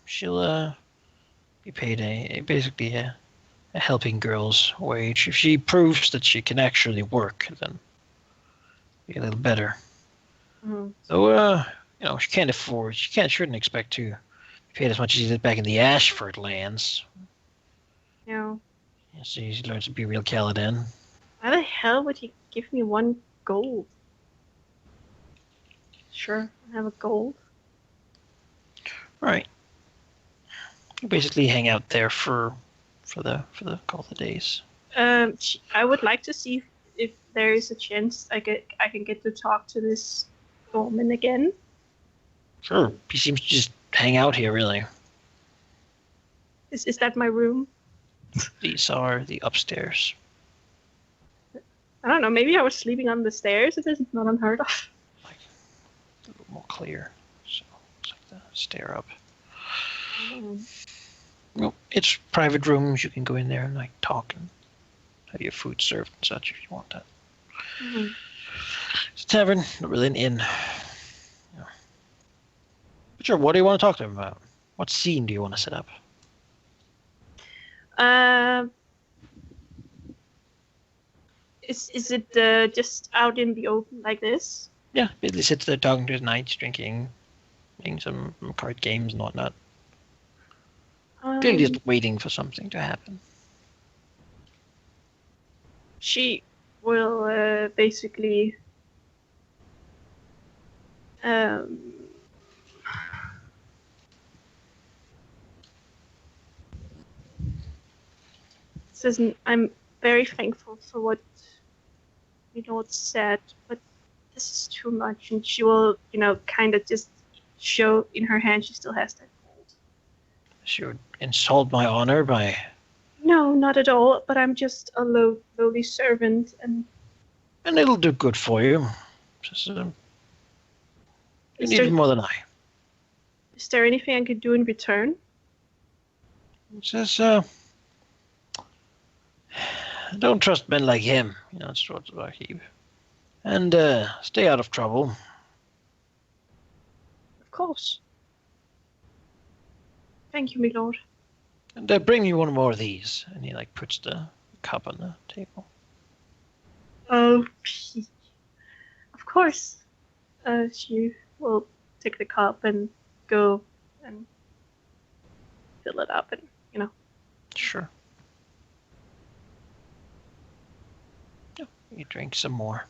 she'll be paid basically a helping girl's wage. If she proves that she can actually work, then be a little better. Mm-hmm. So she shouldn't expect to be paid as much as she did back in the Ashford lands. No. Yeah, so she learns to be real Caladan. Why the hell would he give me 1 gold? Sure, I have a gold. Right. You basically hang out there for the couple of days. I would like to see if there is a chance I can get to talk to this woman again. Sure. He seems to just hang out here, really. Is that my room? These are the upstairs. I don't know. Maybe I was sleeping on the stairs. It is not unheard of. Like a little more clear. So it's like the stair up. Well, it's private rooms. You can go in there and like talk and have your food served and such if you want that. Mm-hmm. It's a tavern, not really an inn. Yeah. But sure, what do you want to talk to him about? What scene do you want to set up? Is it just out in the open like this? Yeah, Billy sits there talking to his knights, playing some card games and whatnot. Clearly just waiting for something to happen. She will basically says, I'm very thankful for what Lord said, but this is too much. And she will, kind of just show in her hand she still has that gold. She would insult my honor by... No, not at all, but I'm just a lowly servant, and it'll do good for you. Just, you need it more than I. Is there anything I could do in return? It says, don't trust men like him, it's sort of a heap. And stay out of trouble. Of course. Thank you, my lord. And bring me one more of these. And he puts the cup on the table. Oh, of course. She will take the cup and go and fill it up, and Sure. Yeah, you drink some more.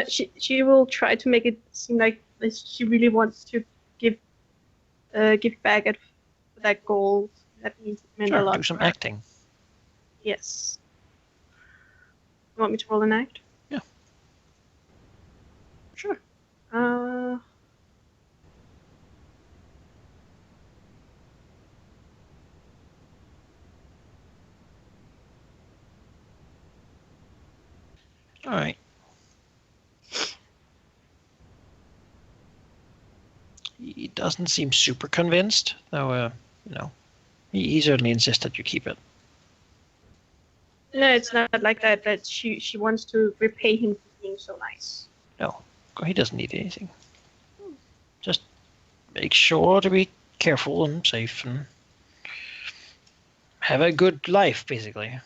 She will try to make it seem like she really wants to give back at that gold. That meant a lot. Do some acting. Yes. You want me to roll an act? Yeah. Sure. All right. He doesn't seem super convinced, though, he certainly insists that you keep it. No, it's not like that. That she wants to repay him for being so nice. No, he doesn't need anything. Just make sure to be careful and safe and have a good life, basically.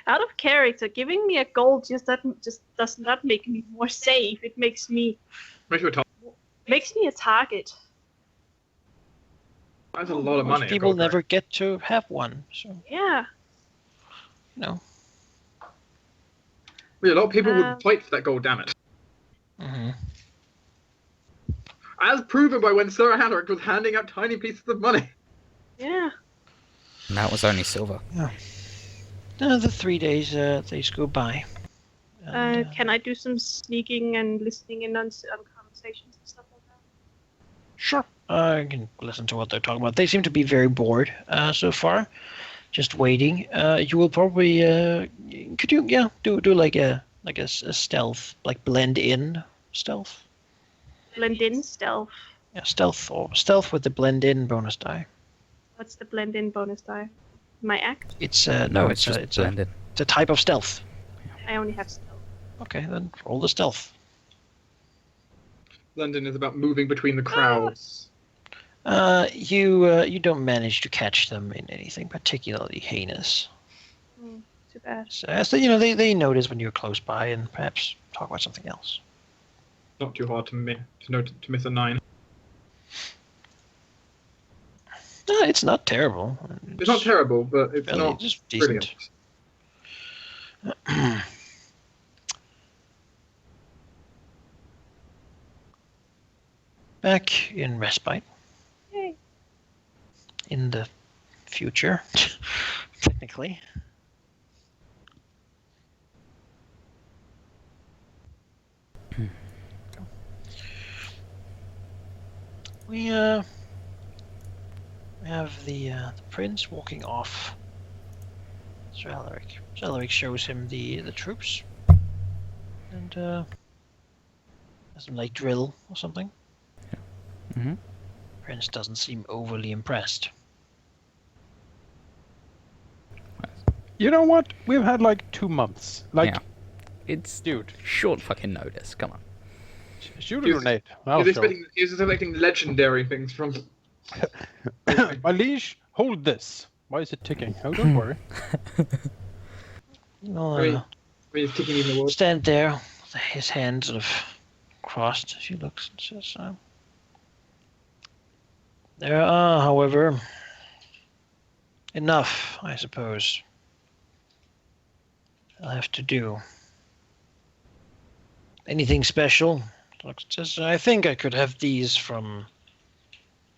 Out of character, giving me a gold just does not make me more safe. It makes me a target. That's a lot of money. Most people never get to have one, so yeah. Yeah, a lot of people would fight for that gold, damn it. Mm-hmm. As proven by when Sir Alaric was handing out tiny pieces of money. Yeah. And that was only silver. Yeah. The 3 days go by. And, can I do some sneaking and listening in on conversations and stuff like that? Sure. I can listen to what they're talking about. They seem to be very bored so far. Just waiting. You will probably could you do like a stealth, like blend in stealth. Blend in stealth. Yeah, stealth with the blend in bonus die. What's the blend in bonus die? My act? It's it's blended. It's a type of stealth. I only have stealth. Okay, then roll the stealth. London is about moving between the crowds. You don't manage to catch them in anything particularly heinous. Too bad. So they notice when you're close by and perhaps talk about something else. Not too hard to miss a 9. No, it's not terrible. It's not terrible, but it's fairly not just decent. brilliant. Back in respite. Yay. In the future, technically. We have the prince walking off. Sir Alaric. Sir Alaric shows him the troops, and has them like drill or something. Mm-hmm. Prince doesn't seem overly impressed. You know what? We've had like 2 months. Like, Yeah. It's dude, short fucking notice. Come on. shoot a He was- grenade. He I'll was show. expecting legendary things from. My liege, hold this. Why is it ticking? Oh, don't worry. Well, I mean, he's ticking even the words. stand there, with his hands sort of crossed. She looks and says, "There are, however, enough, I suppose. I'll have to do. Anything special?" Looks and says, "I think I could have these from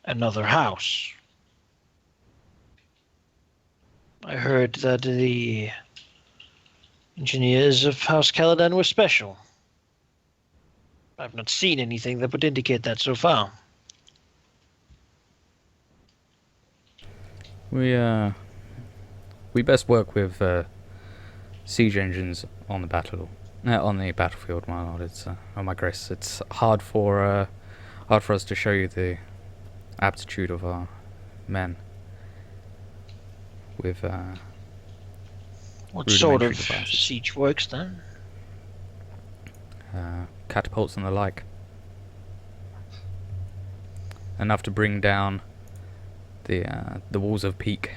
another house. I heard that the engineers of House Caladan were special. I've not seen anything that would indicate that so far." We best work with siege engines on the battlefield, my lord. It's oh my grace, it's hard for us to show you the aptitude of our men with What sort of rudimentary devices. siege works then? Catapults and the like. Enough to bring down the walls of Peak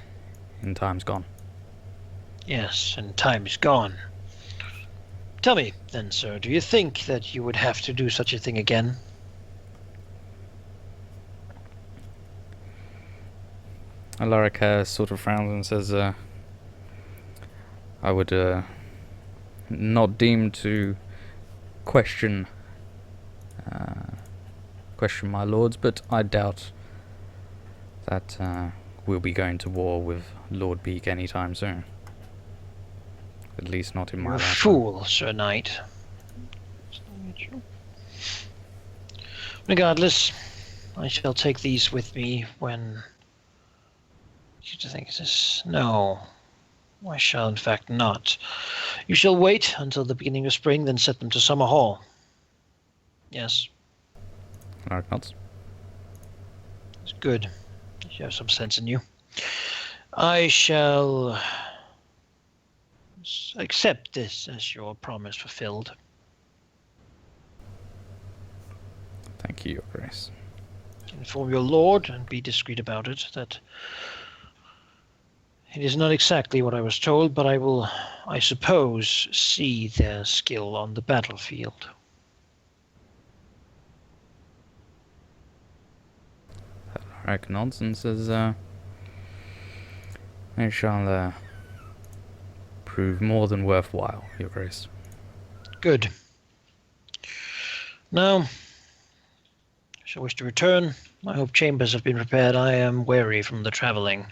in times gone. Yes, and time is gone. Tell me, then, sir, do you think that you would have to do such a thing again? Alaric sort of frowns and says, I would not deem to question my lords, but I doubt that we'll be going to war with Lord Beak anytime soon. At least not in my You're a lifetime. fool, Sir Knight. Regardless, I shall take these with me when... You think this? No, I shall in fact not. You shall wait until the beginning of spring, then set them to Summer Hall. Yes, Alaric nods. it's good. You have some sense in you. I shall accept this as your promise fulfilled. Thank you, Your Grace. Inform your lord, and be discreet about it, that it is not exactly what I was told, but I will, I suppose, see their skill on the battlefield. Alaric nods and says, I shall prove more than worthwhile, Your Grace. Good. Now, I shall wish to return. I hope chambers have been prepared. I am weary from the travelling.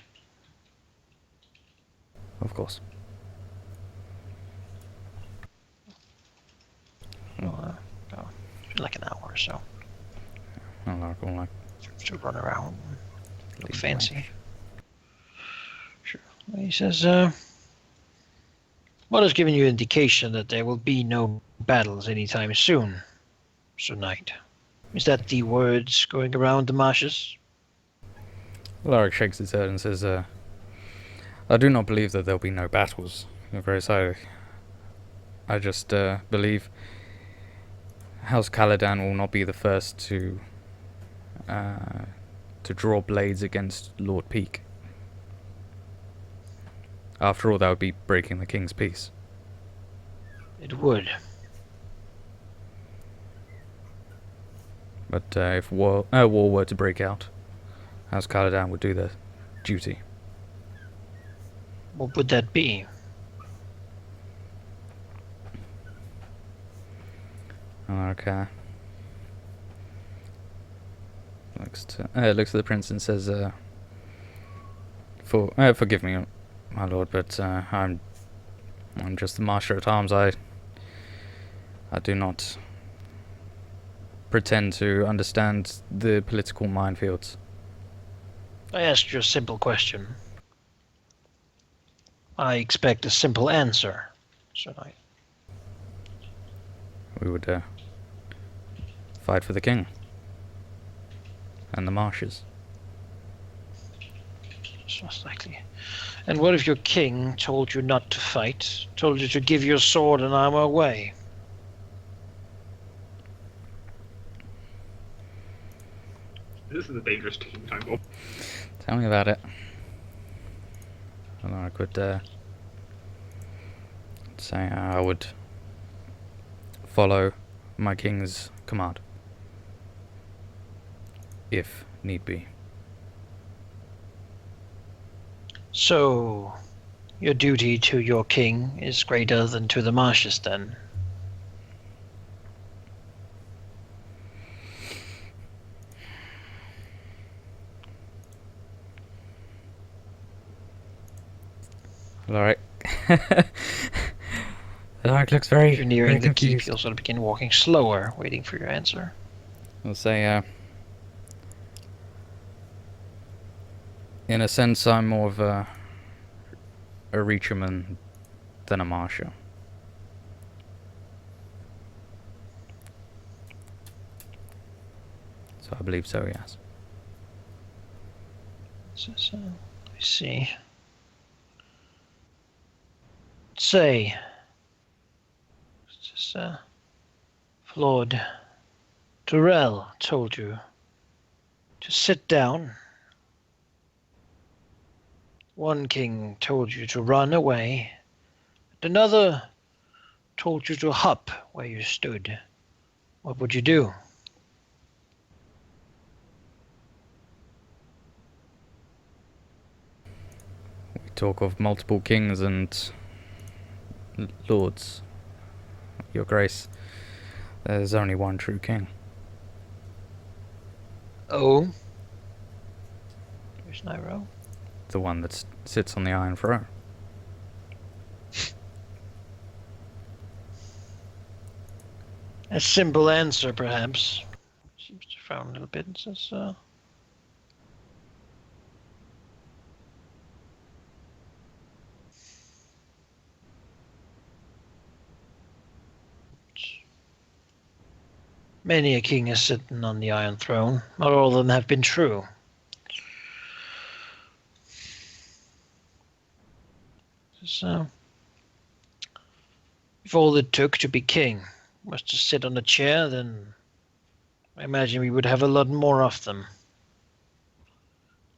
Of course. Like an hour or so. Alaric will like, To run around. Look lead the fancy. way. Sure. He says, what has given you indication that there will be no battles anytime soon, Sir Knight? Is that the words going around the marshes? Alaric shakes his head and says, I do not believe that there'll be no battles, Your Grace. I just believe House Caladan will not be the first to draw blades against Lord Peak. After all, that would be breaking the king's peace. It would. But if war were to break out, House Caladan would do their duty. What would that be? Okay. Looks at the prince and says, "Forgive me, my lord, but I'm just the master at arms. I do not pretend to understand the political minefields." I asked you a simple question. I expect a simple answer, Sir Knight. We would fight for the king and the marshes. It's most likely. And what if your king told you not to fight, told you to give your sword and armor away? This is a dangerous time, Bob. Tell me about it. And I could say I would follow my king's command, if need be. So, your duty to your king is greater than to the marshes, then? Alright. Alright, looks very, If you're nearing very the keep, confused. you'll sort of begin walking slower, waiting for your answer. I'll say, in a sense, I'm more of a reacherman than a marsher. So I believe so, yes. So, I see. Say, Lord Durrell told you to sit down. One king told you to run away, and another told you to hop where you stood. What would you do? We talk of multiple kings and lords. Your Grace, there's only one true king. Oh? There's Nairo. The one that sits on the Iron Throne. A simple answer, perhaps. Seems to frown a little bit and says, many a king has sitting on the Iron Throne. Not all of them have been true. So, if all it took to be king was to sit on a chair, then I imagine we would have a lot more of them.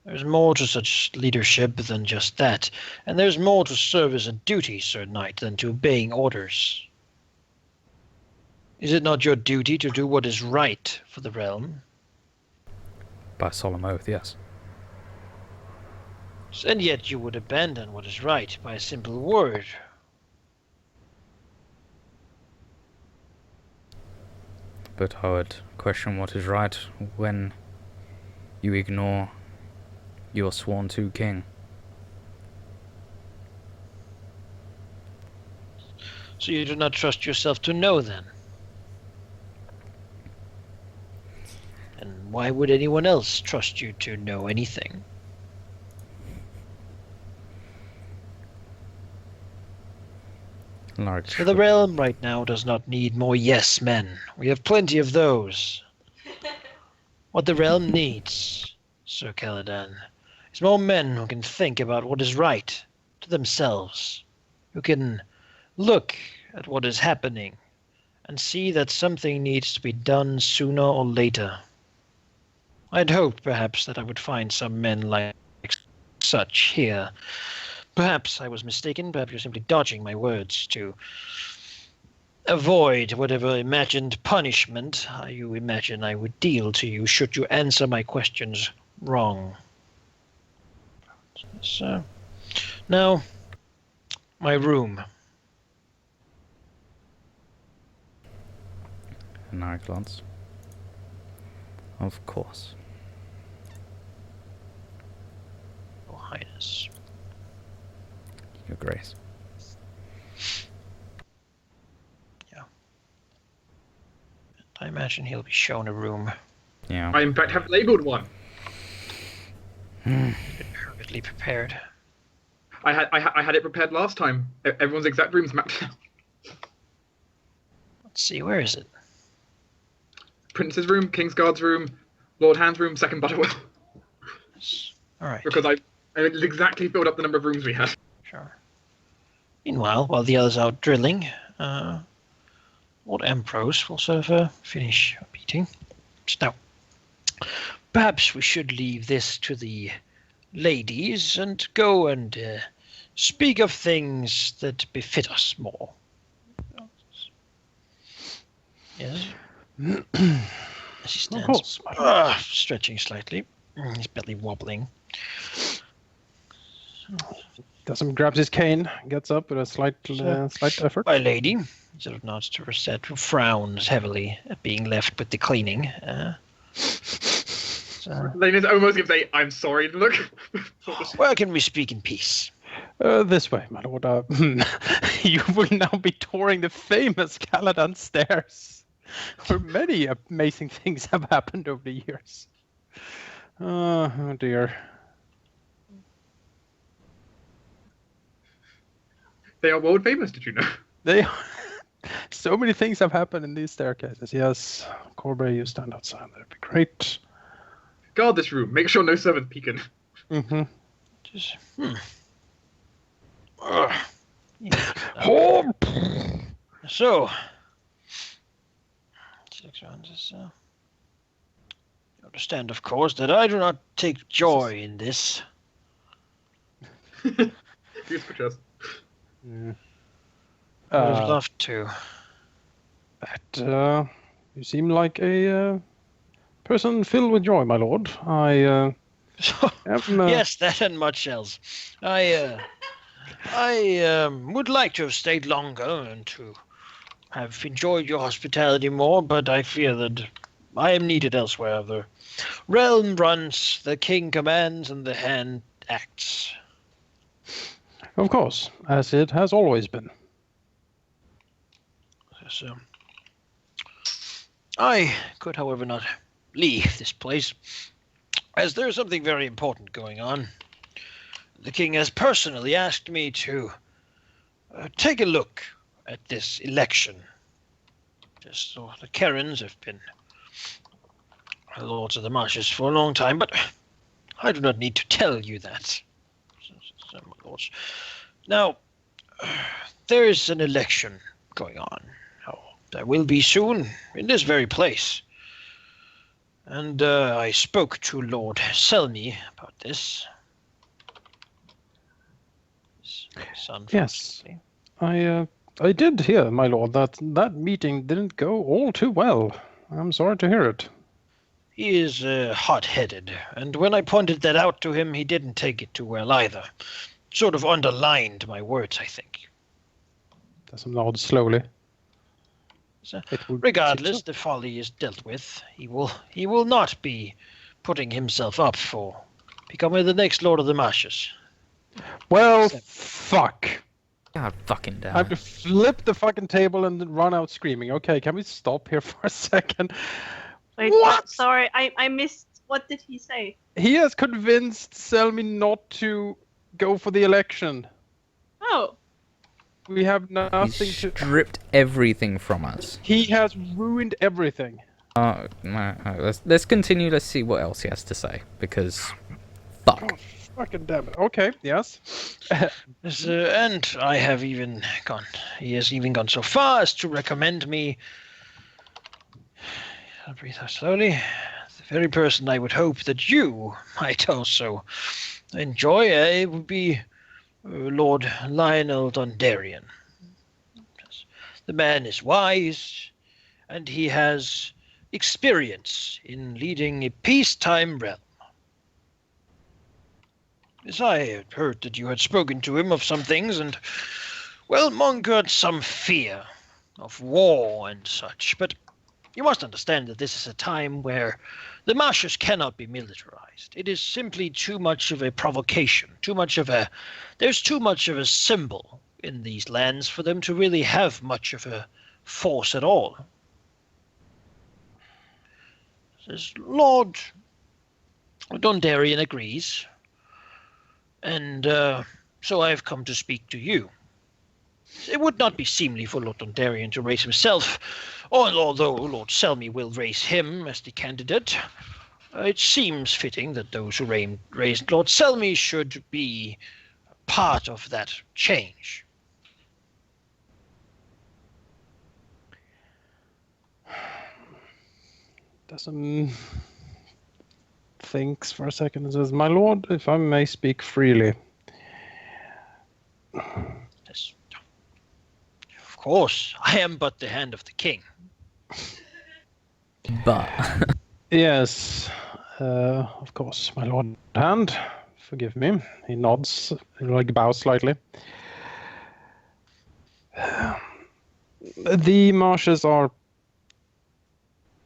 There's more to such leadership than just that, and there's more to service and duty, Sir Knight, than to obeying orders. Is it not your duty to do what is right for the realm? By solemn oath, yes. And yet you would abandon what is right by a simple word. But I would question what is right when you ignore your sworn to king. So you do not trust yourself to know, then? And why would anyone else trust you to know anything? Large. So the realm right now does not need more yes men. We have plenty of those. What the realm needs, Sir Caladan, is more men who can think about what is right to themselves, who can look at what is happening and see that something needs to be done sooner or later. I'd hoped, perhaps, that I would find some men like such here. Perhaps I was mistaken. Perhaps you're simply dodging my words to avoid whatever imagined punishment you imagine I would deal to you should you answer my questions wrong. So, now, my room. And I glance. Of course. Your Highness. Your Grace. I imagine he'll be shown a room. Yeah. I in fact have labelled one. Perfectly prepared. I had it prepared last time. Everyone's exact room's mapped out. Let's see, where is it? Prince's room, King's Guard's room, Lord Hand's room, second Butterwell. Alright, Because I exactly filled up the number of rooms we had. sure. Meanwhile, while the others are out drilling, Lord Ambrose will sort of finish our meeting. So now, perhaps we should leave this to the ladies and go and speak of things that befit us more. Yes? As he stands, Of course, my lord. stretching slightly, his belly wobbling. Desmond grabs his cane, gets up with a slight effort. My lady, sort of nods to Rosette, who frowns heavily at being left with the cleaning. Lena's almost going to say, I'm sorry, look. Where can we speak in peace? This way, my lord. You will now be touring the famous Caladan stairs, where many amazing things have happened over the years. Oh dear. They are world famous, did you know? They so many things have happened in these staircases. Yes, Corbett, you stand outside. That'd be great. Guard this room. Make sure no servants peek in. Mm-hmm. Just, Oh! So, 6 rounds is, you understand, of course, that I do not take joy in this. Use for chest. Mm. I would have loved to. But you seem like a person filled with joy, my lord. I am, Yes, that and much else. I would like to have stayed longer and to have enjoyed your hospitality more, but I fear that I am needed elsewhere. The realm runs, the king commands, and the hand acts. Of course, as it has always been. So, I could, however, not leave this place, as there is something very important going on. The king has personally asked me to take a look at this election. Just so the Karens have been lords of the marshes for a long time, but I do not need to tell you that. So, my lords. Now, there is an election going on. Oh, there will be soon in this very place. And I spoke to Lord Selmy about this. His son, Yes. I did hear, my lord, that meeting didn't go all too well. I'm sorry to hear it. He is hot-headed, and when I pointed that out to him, he didn't take it too well either. Sort of underlined my words, I think. Desmond nods slowly. So, It would regardless, seem the folly is dealt with. He will not be putting himself up for becoming the next Lord of the Marshes. so. Well, fuck. God fucking damn I have to it. flip the fucking table and then run out screaming. Okay, can we stop here for a second? Wait, What? sorry, I missed. What did he say? He has convinced Selmy not to go for the election. Oh, We have nothing He's to... stripped everything from us. He has ruined everything. Let's continue. Let's see what else he has to say. Because, fuck. Fucking damn it. Okay, yes. Yes, and I have even gone. He has even gone so far as to recommend me. I'll breathe out slowly. The very person I would hope that you might also enjoy. It would be Lord Lionel Dondarian. Yes. The man is wise, and he has experience in leading a peacetime realm. Yes, I had heard that you had spoken to him of some things, and, well, mongered some fear of war and such. But you must understand that this is a time where the marshes cannot be militarized. It is simply too much of a provocation, there's too much of a symbol in these lands for them to really have much of a force at all. Says Lord Dondarian agrees, and so I have come to speak to you. It would not be seemly for Lord Dondarian to raise himself, although Lord Selmy will raise him as the candidate. It seems fitting that those who raised Lord Selmy should be part of that change. Doesn't thinks for a second and says, "My lord, if I may speak freely." Yes. Of course, I am but the hand of the king. But Yes, of course, my lord. Hand, forgive me. He nods, like bows slightly. The marshes are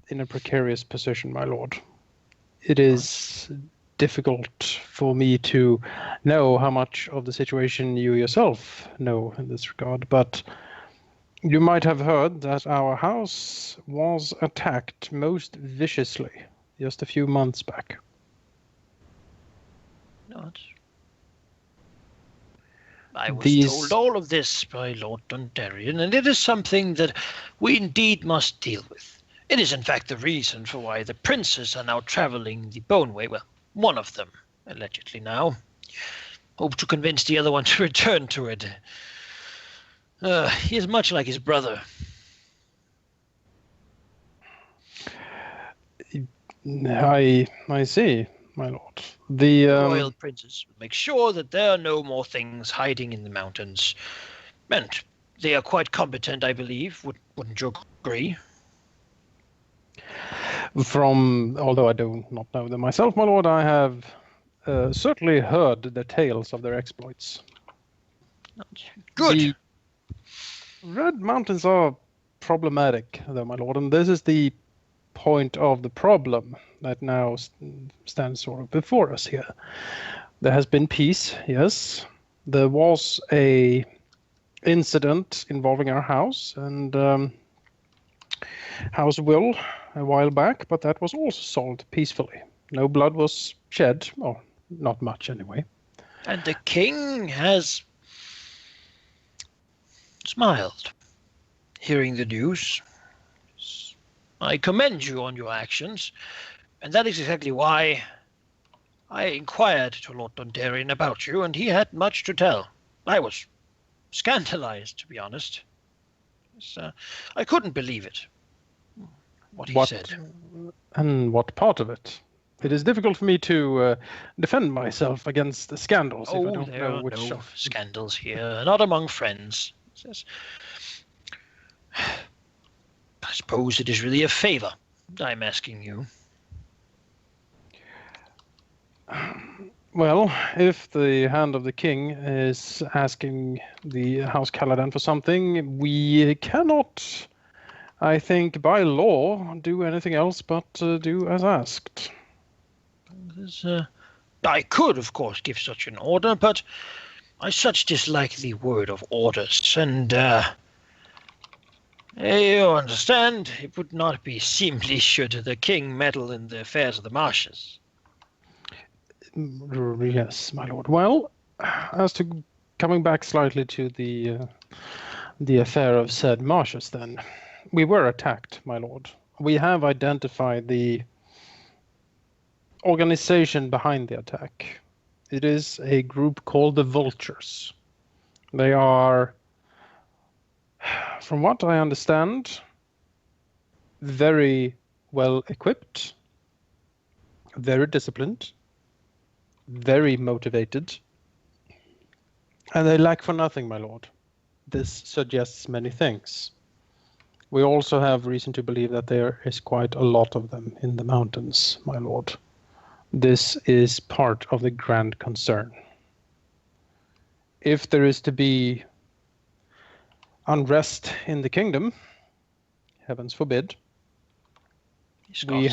in a precarious position, my lord. It is difficult for me to know how much of the situation you yourself know in this regard, but you might have heard that our house was attacked most viciously just a few months back. Not. I was told all of this by Lord Dondarian, and it is something that we indeed must deal with. It is in fact the reason for why the princes are now traveling the Bone Way. Well, one of them, allegedly now. Hope to convince the other one to return to it. He is much like his brother. I see, my lord. The royal princes will make sure that there are no more things hiding in the mountains. And they are quite competent, I believe. Wouldn't you agree? Although I do not know them myself, my lord, I have certainly heard the tales of their exploits. Good. The Red Mountains are problematic, though, my lord, and this is the point of the problem that now stands sort of before us here. There has been peace, yes. There was a incident involving our house and House Will a while back, but that was also solved peacefully. No blood was shed, or not much anyway. And the king has smiled, hearing the news. I commend you on your actions, and that is exactly why I inquired to Lord Dondarian about you, and he had much to tell. I was scandalized, to be honest. I couldn't believe it. What he said. And what part of it? It is difficult for me to defend myself against the scandals if I don't know which there are no scandals here, not among friends. I suppose it is really a favor I'm asking you. Well, if the hand of the king is asking the House Caladan for something, we cannot, I think, by law, do anything else but do as asked. I could, of course, give such an order, but I such dislike the word of orders, and you understand, it would not be seemly should the king meddle in the affairs of the marshes. Yes, my lord. Well, as to coming back slightly to the affair of said marshes, then, we were attacked, my lord. We have identified the organization behind the attack. It is a group called the Vultures. They are, from what I understand, very well equipped, very disciplined, very motivated, and they lack for nothing, my lord. This suggests many things. We also have reason to believe that there is quite a lot of them in the mountains, my lord. This is part of the grand concern. If there is to be unrest in the kingdom, heavens forbid, we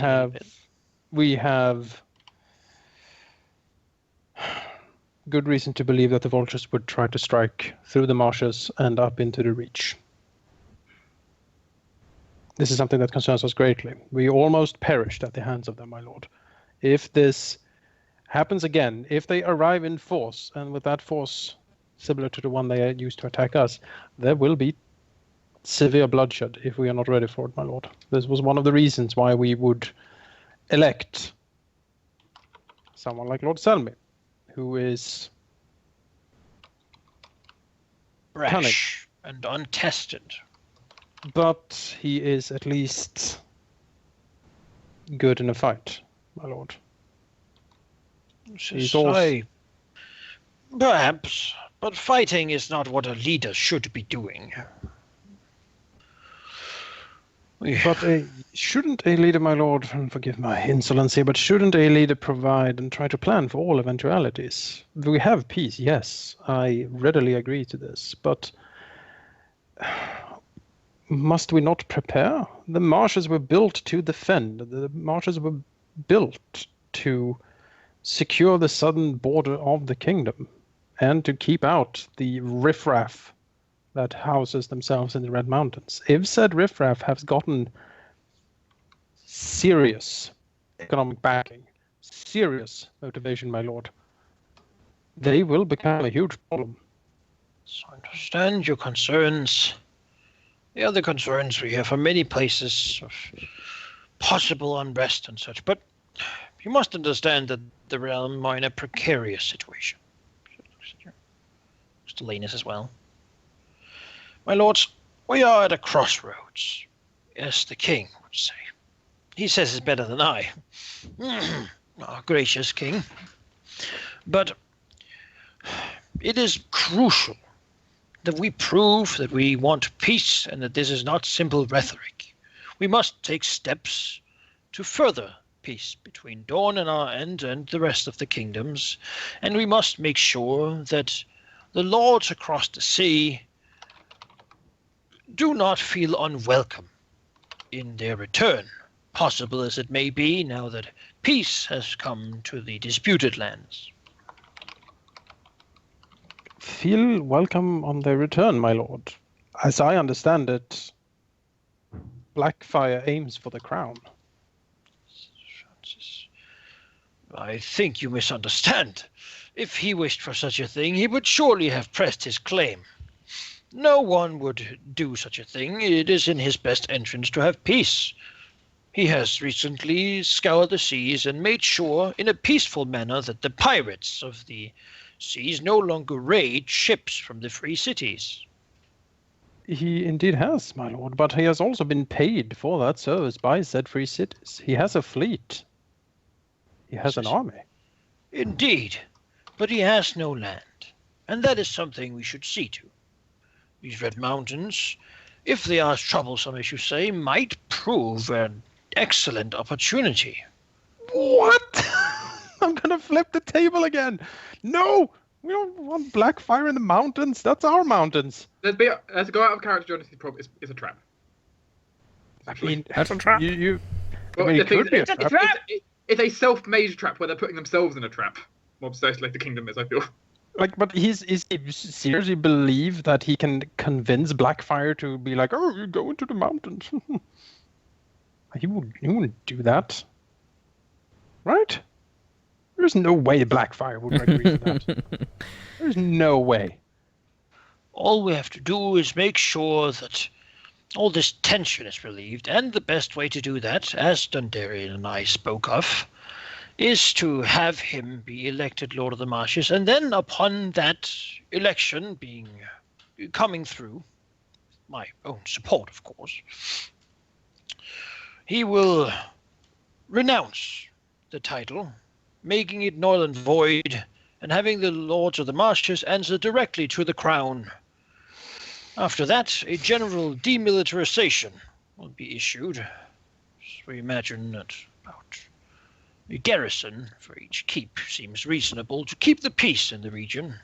have good reason to believe that the vultures would try to strike through the marshes and up into the reach. This is something that concerns us greatly. We almost perished at the hands of them, my lord. If this happens again, if they arrive in force, and with that force similar to the one they used to attack us, there will be severe bloodshed if we are not ready for it, my lord. This was one of the reasons why we would elect someone like Lord Selmy, who is Rash and untested. But he is at least good in a fight, my lord. He's also... Perhaps, but fighting is not what a leader should be doing. But shouldn't a leader, my lord, and forgive my insolence here, but shouldn't a leader provide and try to plan for all eventualities? We have peace, yes, I readily agree to this, but must we not prepare? The marshes were built to defend. The marshes were built to secure the southern border of the kingdom and to keep out the riffraff that houses themselves in the Red Mountains. If said riffraff has gotten serious economic backing, serious motivation, my lord, they will become a huge problem. So I understand your concerns. The other concerns we hear from many places of possible unrest and such, but you must understand that the realm are in a precarious situation. Mr. Lanus as well. My lords, we are at a crossroads, as the king would say. He says it better than I. Our gracious king. But it is crucial that we prove that we want peace and that this is not simple rhetoric. We must take steps to further peace between Dawn and our end and the rest of the kingdoms, and we must make sure that the lords across the sea do not feel unwelcome in their return, possible as it may be now that peace has come to the disputed lands. Feel welcome on their return, my lord. As I understand it, Blackfire aims for the crown. I think you misunderstand. If he wished for such a thing, he would surely have pressed his claim. No one would do such a thing. It is in his best interest to have peace. He has recently scoured the seas and made sure in a peaceful manner that the pirates of the seas no longer raid ships from the free cities. He indeed has, my lord, but he has also been paid for that service by said free cities. He has a fleet. He has an army. Indeed, but he has no land, and that is something we should see to. These Red Mountains, if they are troublesome, as you say, might prove an excellent opportunity. What? I'm gonna flip the table again. No! We don't want Blackfire in the mountains. That's our mountains. Let's go out of character, Jonas. It's a trap. I mean, That's a trap. Well, I mean, it could be a it's trap. It's a self-made trap where they're putting themselves in a trap. More precisely, like the kingdom is, I feel. Like, but is he seriously believe that he can convince Blackfire to be like, oh, you go into the mountains? he wouldn't do that, right? There's no way Blackfire would agree to that. There's no way. All we have to do is make sure that all this tension is relieved, and the best way to do that, as Dundarian and I spoke of, is to have him be elected Lord of the Marshes, and then upon that election coming through, my own support, of course, he will renounce the title, making it null and void, and having the Lords of the Marshes answer directly to the crown. After that, a general demilitarization will be issued. We imagine that about a garrison for each keep seems reasonable to keep the peace in the region.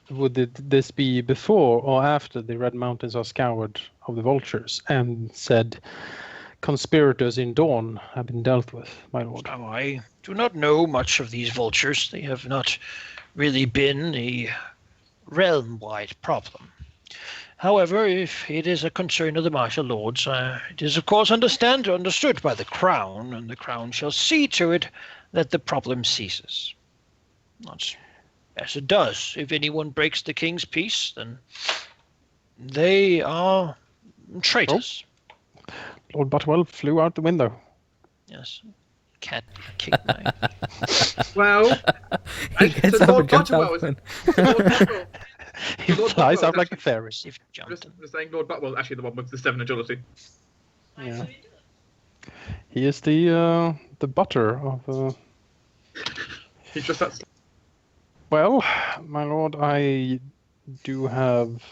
Would this be before or after the Red Mountains are scoured of the vultures and said conspirators in Dawn have been dealt with, my lord? Now, I do not know much of these vultures. They have not really been a realm-wide problem. However, if it is a concern of the martial lords, it is of course understood by the crown, and the crown shall see to it that the problem ceases. That's as it does. If anyone breaks the king's peace, then they are traitors. Oh. Lord Butwell flew out the window. Yes. Cat kicked my... Well, He gets up and jumps out. He Lord flies Butwell out like a actually- fairy. If Just Jonathan. saying, Lord Butwell actually the one with the 7 agility. Yeah. He is the butter of. He's just that. Well, my lord, I do have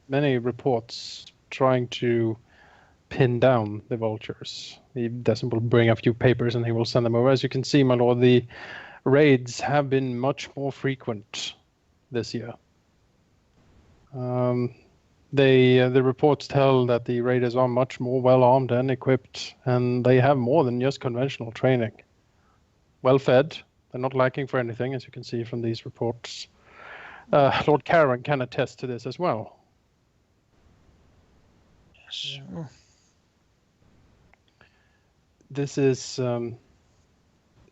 many reports trying to pin down the vultures. He doesn't will bring a few papers and he will send them over. As you can see, my lord, the raids have been much more frequent this year. The reports tell that the raiders are much more well armed and equipped, and they have more than just conventional training. Well fed, they're not lacking for anything, as you can see from these reports. Lord Karen can attest to this as well. Yes. This is a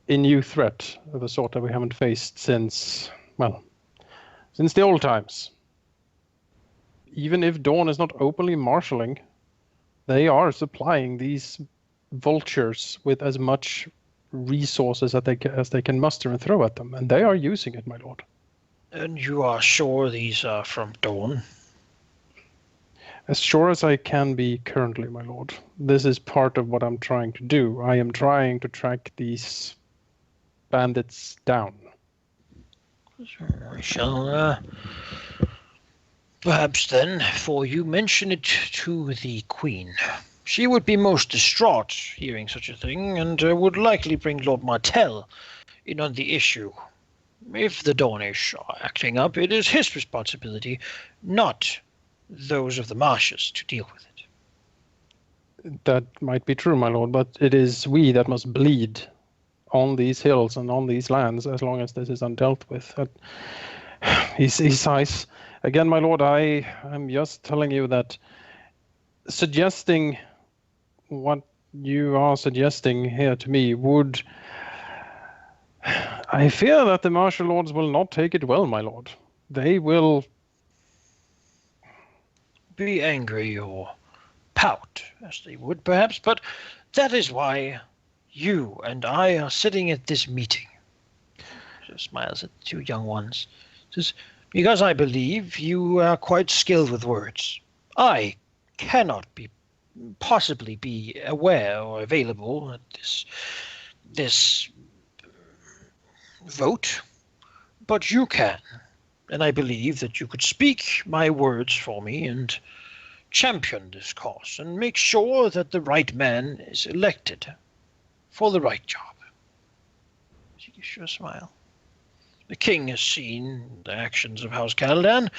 new threat of a sort that we haven't faced since the old times. Even if Dawn is not openly marshalling, they are supplying these vultures with as much resources as they can muster and throw at them, and they are using it, my lord. And you are sure these are from Dawn? As sure as I can be currently, my lord. This is part of what I'm trying to do. I am trying to track these bandits down. We shall, perhaps then, for you mention it to the Queen. She would be most distraught hearing such a thing, and would likely bring Lord Martell in on the issue. If the Dornish are acting up, it is his responsibility, not those of the marshes, to deal with it. That might be true, my lord, but it is we that must bleed on these hills and on these lands as long as this is undealt with. He sighs. Again, my lord, I am just telling you that suggesting what you are suggesting here to me would... I fear that the martial lords will not take it well, my lord. They will... be angry or pout, as they would perhaps, but that is why you and I are sitting at this meeting. She smiles at the two young ones. Says, because I believe you are quite skilled with words. I cannot possibly be aware or available at this vote, but you can. And I believe that you could speak my words for me and champion this cause and make sure that the right man is elected for the right job. She gives you a smile. The king has seen the actions of House Caladan,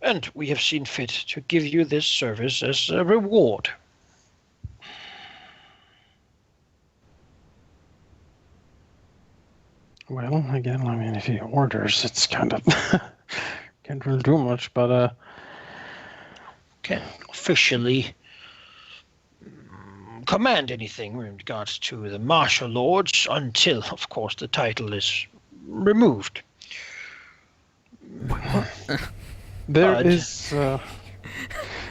and we have seen fit to give you this service as a reward. Well, again, I mean, if he orders, it's kind of... can't really do much, but... Can't officially command anything in regards to the martial lords until, of course, the title is removed. There is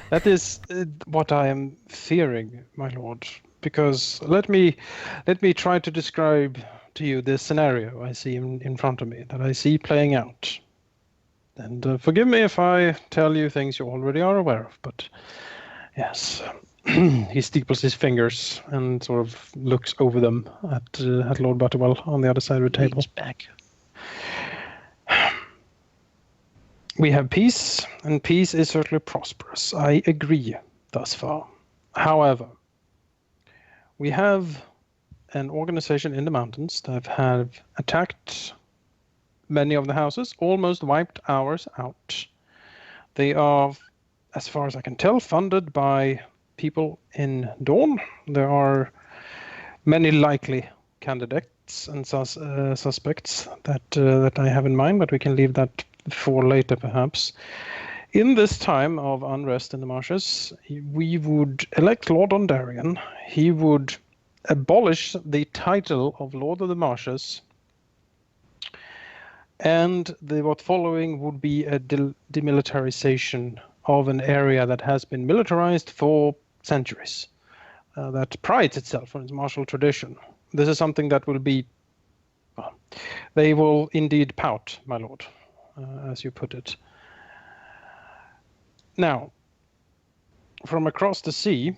That is what I am fearing, my lord. Because let me try to describe to you this scenario I see in front of me, that I see playing out. And forgive me if I tell you things you already are aware of, but yes. He steeples his fingers and sort of looks over them at Lord Butterwell on the other side of the table. Leans back. We have peace, and peace is certainly prosperous. I agree thus far. However, we have an organization in the mountains that have attacked many of the houses, almost wiped ours out. They are, as far as I can tell, funded by people in Dawn. There are many likely candidates and suspects that I have in mind, but we can leave that for later, perhaps. In this time of unrest in the marshes, we would elect Lord Ondarian. He would abolish the title of Lord of the Marshes, and what following would be a demilitarization of an area that has been militarized for centuries, that prides itself on its martial tradition. This is something that will be, well, they will indeed pout, my lord, as you put it. Now, from across the sea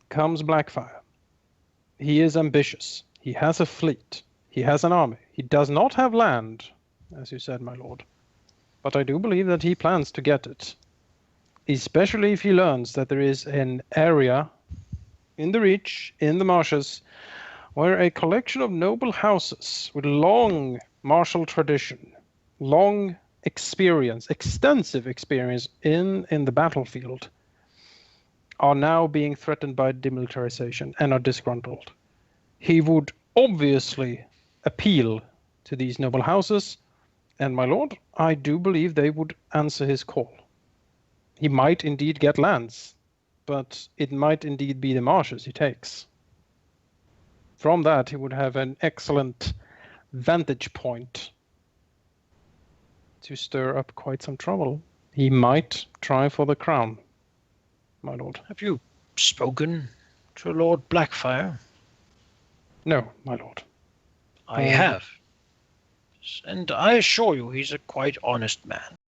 comes Blackfire. He is ambitious. He has a fleet. He has an army. He does not have land, as you said, my lord. But I do believe that he plans to get it. Especially if he learns that there is an area in the Reach, in the marshes, where a collection of noble houses with long martial tradition, long experience, extensive experience in the battlefield, are now being threatened by demilitarization and are disgruntled. He would obviously appeal to these noble houses, and my lord, I do believe they would answer his call. He might indeed get lands, but it might indeed be the marshes he takes. From that, he would have an excellent vantage point to stir up quite some trouble. He might try for the crown, my lord. Have you spoken to Lord Blackfire? No, my lord. I have. And I assure you he's a quite honest man.